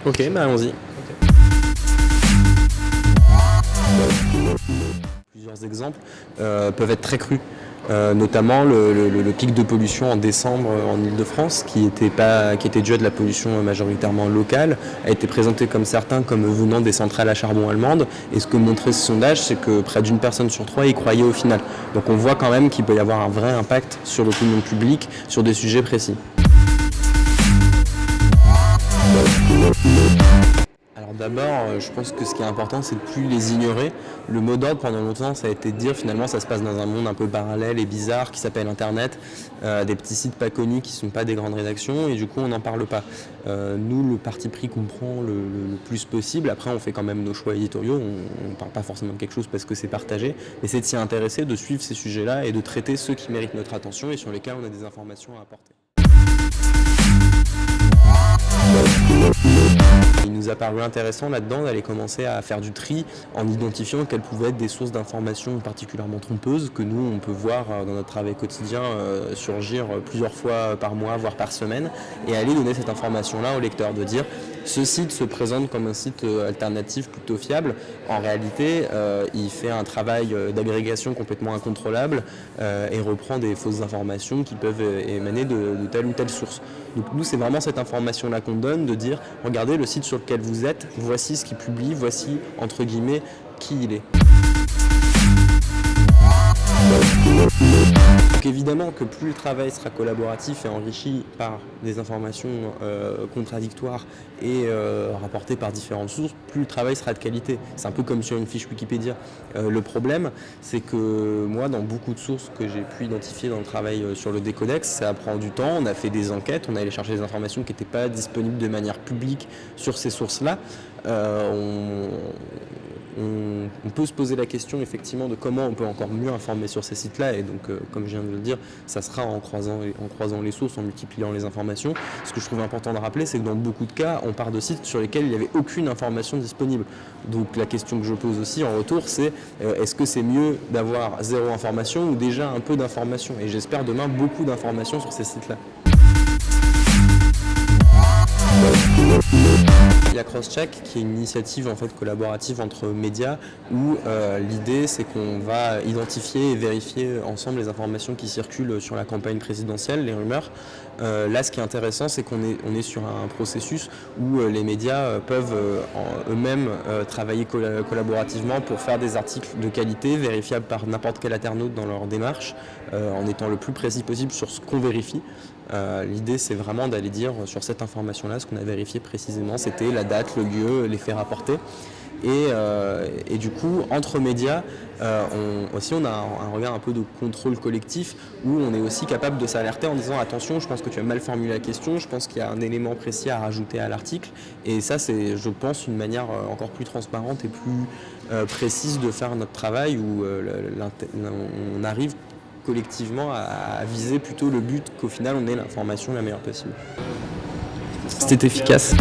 Ok, bah allons-y. Plusieurs exemples peuvent être très crus. Notamment le pic de pollution en décembre en Île-de-France, qui était dû à de la pollution majoritairement locale, a été présenté comme certain comme venant des centrales à charbon allemandes. Et ce que montrait ce sondage, c'est que près d'une personne sur trois y croyait au final. Donc on voit quand même qu'il peut y avoir un vrai impact sur l'opinion publique, sur des sujets précis. Alors d'abord, je pense que ce qui est important, c'est de plus les ignorer. Le mot d'ordre pendant longtemps, ça a été de dire finalement ça se passe dans un monde un peu parallèle et bizarre qui s'appelle Internet, des petits sites pas connus qui ne sont pas des grandes rédactions et du coup on n'en parle pas. Nous, le parti pris qu'on prend le plus possible, après on fait quand même nos choix éditoriaux, on ne parle pas forcément de quelque chose parce que c'est partagé, mais c'est de s'y intéresser, de suivre ces sujets-là et de traiter ceux qui méritent notre attention et sur lesquels on a des informations à apporter. Il nous a paru intéressant là-dedans d'aller commencer à faire du tri en identifiant quelles pouvaient être des sources d'informations particulièrement trompeuses que nous, on peut voir dans notre travail quotidien surgir plusieurs fois par mois, voire par semaine, et aller donner cette information-là au lecteur, de dire ce site se présente comme un site alternatif plutôt fiable. En réalité, il fait un travail d'agrégation complètement incontrôlable et reprend des fausses informations qui peuvent émaner de telle ou telle source. Donc nous, c'est vraiment cette information-là qu'on donne, de dire regardez le site sur lequel vous êtes, voici ce qu'il publie, voici entre guillemets qui il est. Donc évidemment que plus le travail sera collaboratif et enrichi par des informations contradictoires et rapportées par différentes sources, plus le travail sera de qualité. C'est un peu comme sur une fiche Wikipédia. Le problème, c'est que moi, dans beaucoup de sources que j'ai pu identifier dans le travail sur le décodex, ça prend du temps, on a fait des enquêtes, on est allé chercher des informations qui n'étaient pas disponibles de manière publique sur ces sources-là. On peut se poser la question effectivement de comment on peut encore mieux informer sur ces sites-là et donc comme je viens de le dire, ça sera en croisant les sources, en multipliant les informations. Ce que je trouve important de rappeler, c'est que dans beaucoup de cas, on part de sites sur lesquels il n'y avait aucune information disponible. Donc la question que je pose aussi en retour, c'est est-ce que c'est mieux d'avoir zéro information ou déjà un peu d'information? Et j'espère demain beaucoup d'informations sur ces sites-là. Il y a Crosscheck qui est une initiative en fait collaborative entre médias où l'idée c'est qu'on va identifier et vérifier ensemble les informations qui circulent sur la campagne présidentielle, les rumeurs. Là ce qui est intéressant c'est qu'on est sur un processus où les médias peuvent eux-mêmes travailler collaborativement pour faire des articles de qualité vérifiables par n'importe quel internaute dans leur démarche en étant le plus précis possible sur ce qu'on vérifie. L'idée c'est vraiment d'aller dire sur cette information-là ce qu'on a vérifié précisément, c'était la date, le lieu, les faits rapportés. Et du coup, entre médias, on a un regard un peu de contrôle collectif où on est aussi capable de s'alerter en disant attention, je pense que tu as mal formulé la question, je pense qu'il y a un élément précis à rajouter à l'article. Et ça, c'est, je pense, une manière encore plus transparente et plus précise de faire notre travail où on arrive collectivement à viser plutôt le but qu'au final on ait l'information la meilleure possible. C'était efficace.